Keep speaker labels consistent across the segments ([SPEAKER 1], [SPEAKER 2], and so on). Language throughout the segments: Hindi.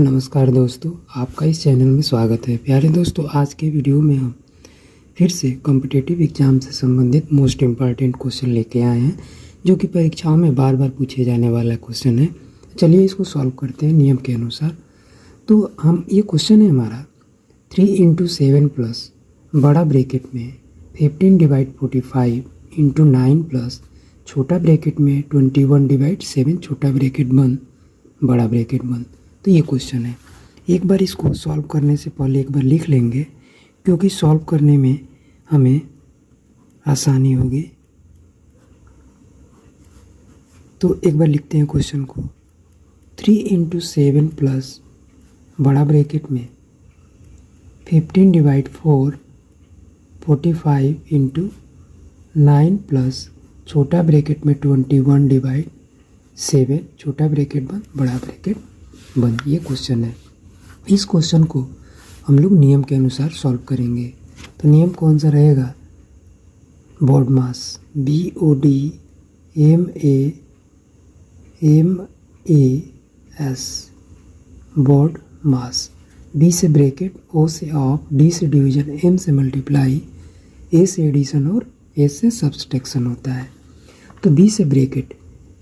[SPEAKER 1] नमस्कार दोस्तों, आपका इस चैनल में स्वागत है। प्यारे दोस्तों, आज के वीडियो में हम फिर से कॉम्पिटिटिव एग्ज़ाम से संबंधित मोस्ट इम्पॉर्टेंट क्वेश्चन लेके आए हैं, जो कि परीक्षाओं में बार बार पूछे जाने वाला क्वेश्चन है। चलिए इसको सॉल्व करते हैं नियम के अनुसार। तो हम ये क्वेश्चन है हमारा 3 × 7 प्लस बड़ा ब्रैकेट में 15/45 × 9 प्लस छोटा ब्रैकेट में 21/7 छोटा ब्रैकेट बंद बड़ा ब्रैकेट बंद। तो ये क्वेश्चन है। एक बार इसको सॉल्व करने से पहले एक बार लिख लेंगे, क्योंकि सॉल्व करने में हमें आसानी होगी। तो एक बार लिखते हैं क्वेश्चन को। 3 × 7 प्लस बड़ा ब्रैकेट में 15/4 45 × 9 प्लस छोटा ब्रैकेट में 21/7 छोटा ब्रैकेट बंद बड़ा ब्रैकेट बंद। ये क्वेश्चन है। इस क्वेश्चन को हम लोग नियम के अनुसार सॉल्व करेंगे। तो नियम कौन सा रहेगा? बोर्ड मास BODMAS बोर्ड मास। B से ब्रैकेट, O से ऑफ, D से डिवीजन, M से मल्टीप्लाई, A से एडिशन और S से सब्सट्रैक्शन होता है। तो B से ब्रैकेट,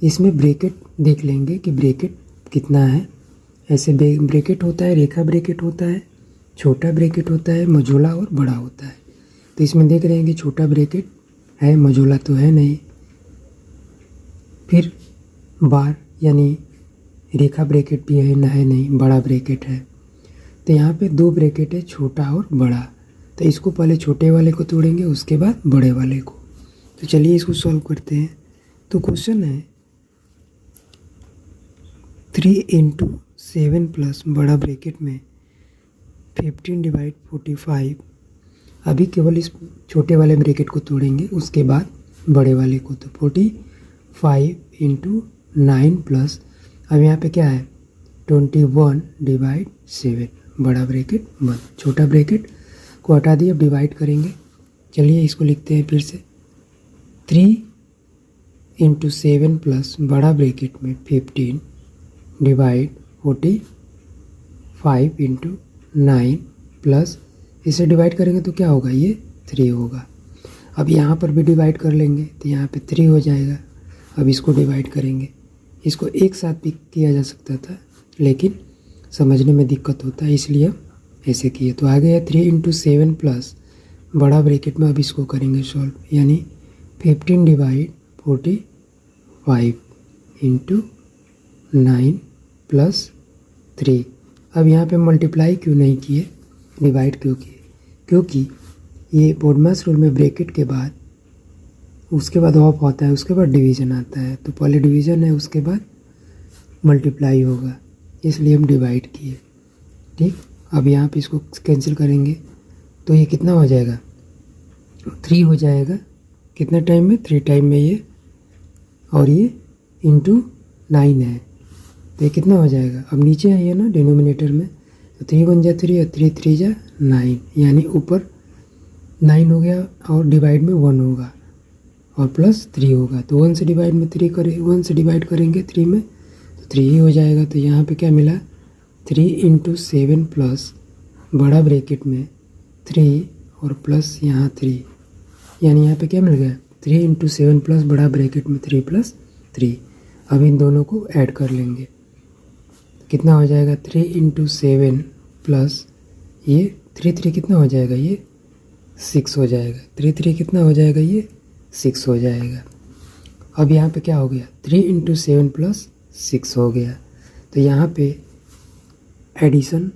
[SPEAKER 1] इसमें ब्रैकेट देख लेंगे कि ब्रैकेट कितना है। ऐसे ब्रैकेट होता है, रेखा ब्रैकेट होता है, छोटा ब्रैकेट होता है, मझोला और बड़ा होता है। तो इसमें देख रहे हैं कि छोटा ब्रैकेट है, मझोला तो है नहीं। फिर बार यानी रेखा ब्रैकेट भी है नहीं, बड़ा ब्रैकेट है। तो यहाँ पे दो ब्रैकेट है, छोटा और बड़ा। तो इसको पहले छोटे वाले को तोड़ेंगे, उसके बाद बड़े वाले को। तो चलिए इसको सॉल्व करते हैं। तो क्वेश्चन है 3 × 7 प्लस बड़ा ब्रैकेट में 15/45। अभी केवल इस छोटे वाले ब्रैकेट को तोड़ेंगे, उसके बाद बड़े वाले को। तो 45 × 9 प्लस, अब यहाँ पे क्या है 21/7 बड़ा ब्रैकेट बंद। छोटा ब्रैकेट को हटा दिए, अब डिवाइड करेंगे। चलिए इसको लिखते हैं फिर से। 3 × 7 प्लस बड़ा ब्रैकेट में 15/45 × 9 प्लस, इसे डिवाइड करेंगे तो क्या होगा, ये 3 होगा। अब यहाँ पर भी डिवाइड कर लेंगे तो यहाँ पे 3 हो जाएगा। अब इसको डिवाइड करेंगे। इसको एक साथ भी किया जा सकता था, लेकिन समझने में दिक्कत होता है, इसलिए हम ऐसे किए। तो आ गया 3 × 7 प्लस बड़ा ब्रैकेट में। अब इसको करेंगे सॉल्व, यानी 15/45 × 9 प्लस 3। अब यहाँ पे मल्टीप्लाई क्यों नहीं किए, डिवाइड क्यों किए? क्योंकि ये बोडमास रूल में ब्रैकेट के बाद उसके बाद ऑफ होता है, उसके बाद डिवीज़न आता है। तो पहले डिवीज़न है, उसके बाद मल्टीप्लाई होगा, इसलिए हम डिवाइड किए। ठीक, अब यहाँ पे इसको कैंसिल करेंगे तो ये कितना हो जाएगा, 3 हो जाएगा। कितने टाइम में, 3 टाइम में ये, और ये × 9 है, तो ये कितना हो जाएगा। अब नीचे है ये ना डिनोमिनेटर में, तो 3 × 1 = 3 और 3 × 3 = 9, यानी ऊपर 9 हो गया और डिवाइड में 1 होगा और प्लस 3 होगा। तो 1 से डिवाइड में 3 करें, 1 से डिवाइड करेंगे 3 में तो 3 ही हो जाएगा। तो यहाँ पे क्या मिला, 3 × 7 प्लस बड़ा ब्रैकेट में 3 और प्लस यहाँ 3, यानी यहाँ पे क्या मिल गया 3 × 7 प्लस बड़ा ब्रैकेट में 3 + 3। अब इन दोनों को ऐड कर लेंगे, कितना हो जाएगा 3 × 7 प्लस ये 3 कितना हो जाएगा, ये 6 हो जाएगा। 3 कितना हो जाएगा, ये 6 हो जाएगा। अब यहाँ पे क्या हो गया, 3 × 7 प्लस 6 हो गया। तो यहाँ पे एडिशन,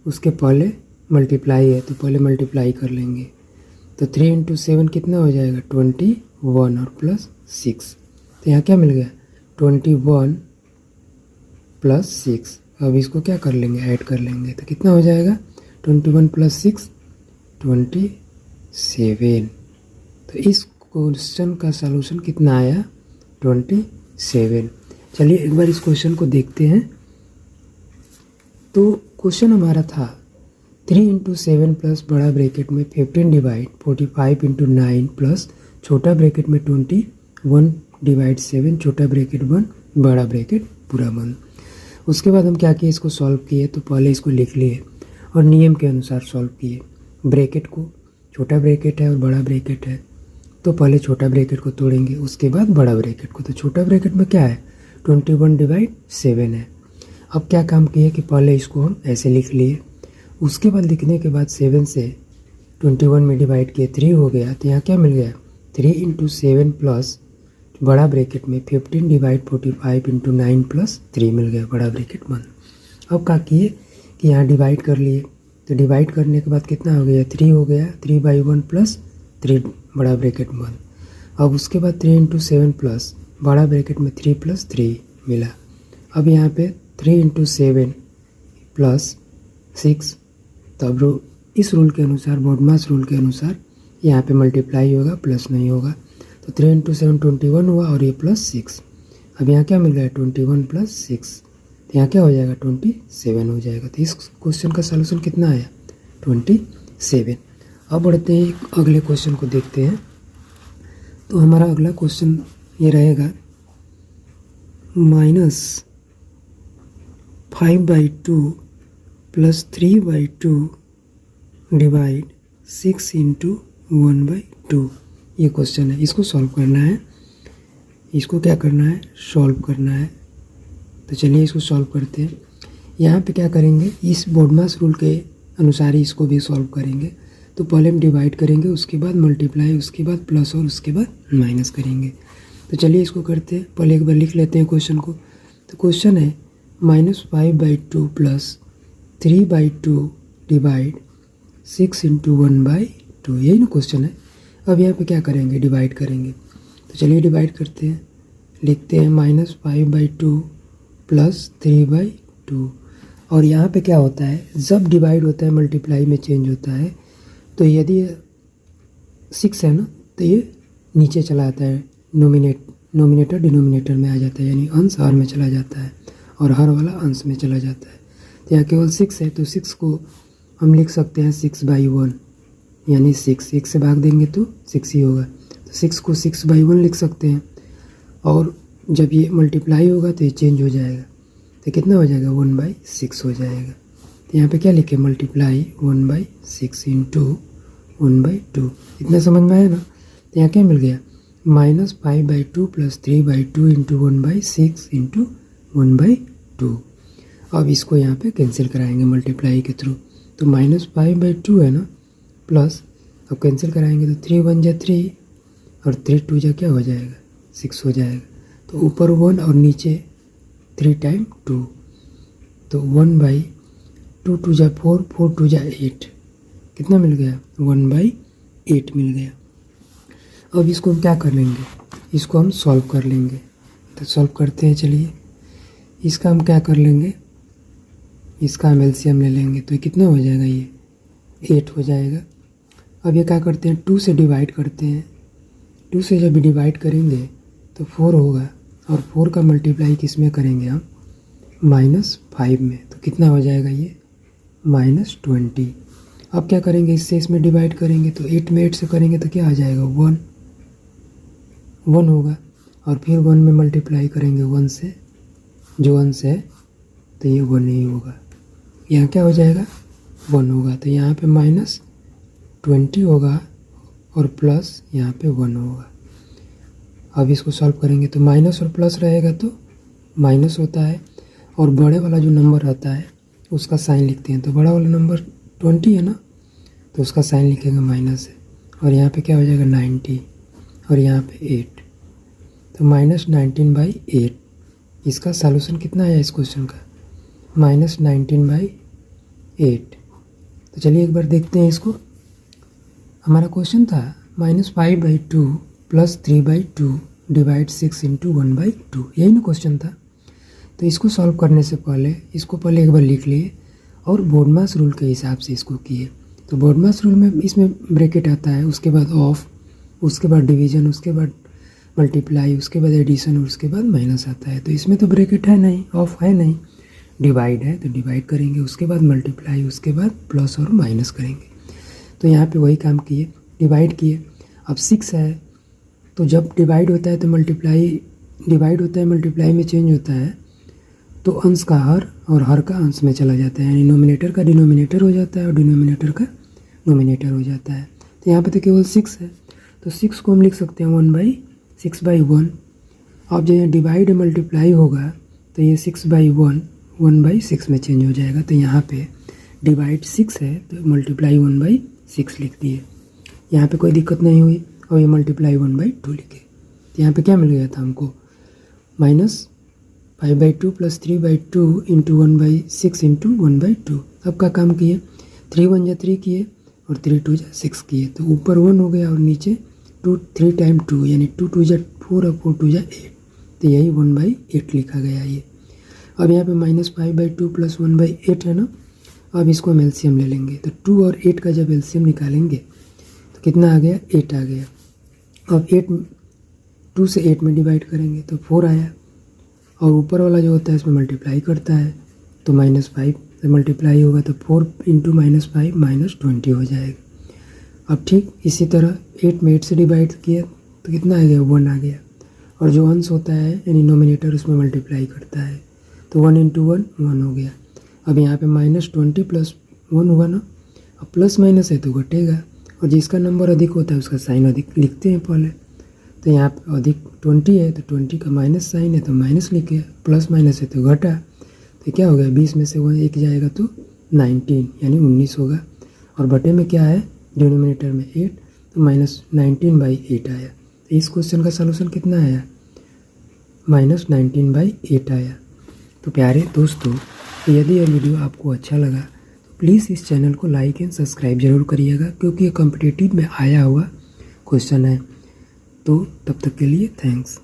[SPEAKER 1] उसके पहले मल्टीप्लाई है, तो पहले मल्टीप्लाई कर लेंगे। तो 3 × 7 कितना हो जाएगा 21 और प्लस 6। तो यहाँ क्या मिल गया 21 + 6। अब इसको क्या कर लेंगे, ऐड कर लेंगे। तो कितना हो जाएगा 21 + 6 27। तो इस क्वेश्चन का सलूशन कितना आया 27। चलिए एक बार इस क्वेश्चन को देखते हैं। तो क्वेश्चन हमारा था 3 × 7 प्लस बड़ा ब्रैकेट में 15/45 × 9 प्लस छोटा ब्रैकेट में 21/7 छोटा ब्रैकेट बंद बड़ा ब्रैकेट पूरा बंद। उसके बाद हम क्या किए, इसको सॉल्व किए। तो पहले इसको लिख लिए और नियम के अनुसार सॉल्व किए। ब्रैकेट को, छोटा ब्रैकेट है और बड़ा ब्रैकेट है, तो पहले छोटा ब्रैकेट को तोड़ेंगे, उसके बाद बड़ा ब्रैकेट को। तो छोटा ब्रैकेट में क्या है, 21/7 है। अब क्या काम किए कि पहले इसको हम ऐसे लिख लिए, उसके बाद लिखने के बाद 7 से 21 में डिवाइड किए, 3 हो गया। तो यहाँ क्या मिल गया, 3 × 7 प्लस बड़ा ब्रैकेट में 15/45 × 9 + 3 मिल गया, बड़ा ब्रैकेट बंद। अब क्या किए कि यहाँ डिवाइड कर लिए। तो डिवाइड करने के बाद कितना हो गया, 3 हो गया, 3/1 + 3 बड़ा ब्रैकेट बंद। अब उसके बाद 3 × 7 प्लस बड़ा ब्रैकेट में 3 + 3 मिला। अब यहाँ पे 3 × 7 + 6, तब इस रूल के अनुसार, बॉडमास रूल के अनुसार यहाँ पे मल्टीप्लाई होगा, प्लस नहीं होगा। तो 3 × 7 21 हुआ और ये +6। अब यहाँ क्या मिल रहा है, 21 + 6, तो यहाँ क्या हो जाएगा, 27 हो जाएगा। तो इस क्वेश्चन का सलूशन कितना आया, 27। अब बढ़ते हैं अगले क्वेश्चन को देखते हैं। तो हमारा अगला क्वेश्चन ये रहेगा, -5/2 + 3/2 डिवाइड 6 × 1/2। ये क्वेश्चन है, इसको सॉल्व करना है। इसको क्या करना है, सॉल्व करना है। तो चलिए इसको सॉल्व करते हैं। यहाँ पे क्या करेंगे, इस बॉडमास रूल के अनुसार ही इसको भी सॉल्व करेंगे। तो पहले हम डिवाइड करेंगे, उसके बाद मल्टीप्लाई, उसके बाद प्लस और उसके बाद माइनस करेंगे। तो चलिए इसको करते हैं। पहले एक बार लिख लेते हैं क्वेश्चन को। तो क्वेश्चन है -5/2 + 3/2 डिवाइड 6 × 1/2। यही ना क्वेश्चन है। अब यहाँ पे क्या करेंगे, डिवाइड करेंगे। तो चलिए डिवाइड करते हैं। लिखते हैं -5/2 + 3/2। और यहाँ पे क्या होता है, जब डिवाइड होता है मल्टीप्लाई में चेंज होता है। तो यदि 6 है ना, तो ये नीचे चला आता है, नोमिनेटर डिनोमिनेटर में आ जाता है, यानी अंश हर में चला जाता है और हर वाला अंश में चला जाता है। तो यहाँ केवल 6 है, तो 6 को हम लिख सकते हैं 6/1, यानी 6 से भाग देंगे तो 6 ही होगा। तो 6 को 6/1 लिख सकते हैं। और जब ये मल्टीप्लाई होगा तो ये चेंज हो जाएगा, तो कितना हो जाएगा, 1/6 हो जाएगा। तो यहाँ पे क्या लिखे, मल्टीप्लाई 1/6 × 1/2। इतना समझ में आया ना। तो यहाँ क्या मिल गया, -5/2 + 3/2 × 1/6 × 1/2। अब इसको यहाँ पे कैंसिल कराएंगे मल्टीप्लाई के थ्रू। तो -5/2 है ना, प्लस अब कैंसिल कराएंगे तो 3 × 1 = 3 और 3 × 2 = क्या हो जाएगा, 6 हो जाएगा। तो ऊपर 1 और नीचे 3 × 2, तो 1/2 2 = 4, 4 2 = 8, कितना मिल गया, 1/8 मिल गया। अब इसको हम क्या कर लेंगे, इसको हम सॉल्व कर लेंगे। तो सॉल्व करते हैं। चलिए इसका हम क्या कर लेंगे, इसका हम एलसीएम ले लेंगे। तो ये कितना हो जाएगा, ये 8 हो जाएगा। अब ये क्या करते हैं, 2 से डिवाइड करते हैं। 2 से जब डिवाइड करेंगे तो 4 होगा, और 4 का मल्टीप्लाई किस में करेंगे हम, -5 में। तो कितना हो जाएगा ये, -20। अब क्या करेंगे, इससे इसमें डिवाइड करेंगे। तो 8 में 8 से करेंगे तो क्या आ जाएगा, 1 होगा। और फिर 1 में मल्टीप्लाई करेंगे 1 से, जो अंश है, तो ये 1 ही होगा। यहाँ क्या हो जाएगा, 1 होगा। तो यहाँ पे -20 होगा और प्लस यहाँ पे 1 होगा। अब इसको सॉल्व करेंगे तो माइनस और प्लस रहेगा तो माइनस होता है, और बड़े वाला जो नंबर रहता है उसका साइन लिखते हैं। तो बड़ा वाला नंबर 20 है ना, तो उसका साइन लिखेंगे माइनस है, और यहाँ पे क्या हो जाएगा 90, और यहाँ पे 8, तो -19/8। इसका सॉल्यूशन कितना आया इस क्वेश्चन का, -19/8। तो चलिए एक बार देखते हैं इसको। हमारा क्वेश्चन था -5/2 + 3/2 डिवाइड 6 × 1/2, यही ना क्वेश्चन था। तो इसको सॉल्व करने से पहले इसको पहले एक बार लिख लिए और बॉडमास रूल के हिसाब से इसको किए। तो बॉडमास रूल में इसमें ब्रैकेट आता है, उसके बाद ऑफ, उसके बाद डिवीजन, उसके बाद मल्टीप्लाई, उसके बाद एडिशन और उसके बाद माइनस आता है। तो इसमें तो ब्रैकेट है नहीं, ऑफ है नहीं, डिवाइड है, तो डिवाइड करेंगे, उसके बाद मल्टीप्लाई, उसके बाद प्लस और माइनस करेंगे। तो यहाँ पे वही काम किए, डिवाइड किए। अब 6 है, तो जब डिवाइड होता है तो मल्टीप्लाई, डिवाइड होता है मल्टीप्लाई में चेंज होता है, तो अंश का हर और हर का अंश में चला जाता है, यानी नोमिनेटर का डिनोमिनेटर हो जाता है और डिनोमिनेटर का नोमिनेटर हो जाता है। तो यहाँ पे तो केवल 6 है, तो 6 को हम लिख सकते हैं 1/6/1। अब जब ये डिवाइड मल्टीप्लाई होगा तो ये 6/1 1/6 में चेंज हो जाएगा। तो यहाँ पे डिवाइड 6 है तो मल्टीप्लाई 1/6 लिख दिए, यहाँ पे कोई दिक्कत नहीं हुई। और ये मल्टीप्लाई 1/2 लिखे, तो यहाँ पे क्या मिल गया था हमको, -5/2 + 3/2 × 1/6 × 1/2। अब का काम किए, 3 × 1 = 3 किए और 3 × 2 = 6 किए, तो ऊपर 1 हो गया और नीचे 3 × 2 यानी 2 × 2 = 4 और 4 × 2 = 8, तो यही 1/8 लिखा गया ये। अब यहाँ पे -5/2 + 1/8 है ना। अब इसको हम एलसीएम ले लेंगे, तो 2 और 8 का जब एलसीएम निकालेंगे तो कितना आ गया, 8 आ गया। अब 2 से 8 में डिवाइड करेंगे तो 4 आया, और ऊपर वाला जो होता है इसमें मल्टीप्लाई करता है, तो -5 से मल्टीप्लाई होगा तो 4 × -5 -20 हो जाएगा। अब ठीक इसी तरह 8 में 8 से डिवाइड किया तो कितना आ गया, 1 आ गया, और जो अंश होता है यानी नोमिनेटर उसमें मल्टीप्लाई करता है, तो 1 × 1 1 हो गया। अब यहाँ पे -20 + 1 हुआ ना, अब प्लस माइनस है तो घटेगा, और जिसका नंबर अधिक होता है उसका साइन अधिक लिखते हैं पहले। तो यहाँ पे अधिक 20 है तो 20 का माइनस साइन है तो माइनस लिखे, प्लस माइनस है तो घटा, तो क्या हो गया, 20 में से 1 जाएगा तो 19 यानी 19 होगा। और बटे में क्या है, डिनोमिनेटर में 8, तो -19/8 आया। तो इस क्वेश्चन का सलूशन कितना आया, -19/8 आया। तो प्यारे दोस्तों, यदि यह वीडियो आपको अच्छा लगा तो प्लीज़ इस चैनल को लाइक एंड सब्सक्राइब जरूर करिएगा, क्योंकि ये कॉम्पिटिटिव में आया हुआ क्वेश्चन है। तो तब तक के लिए थैंक्स।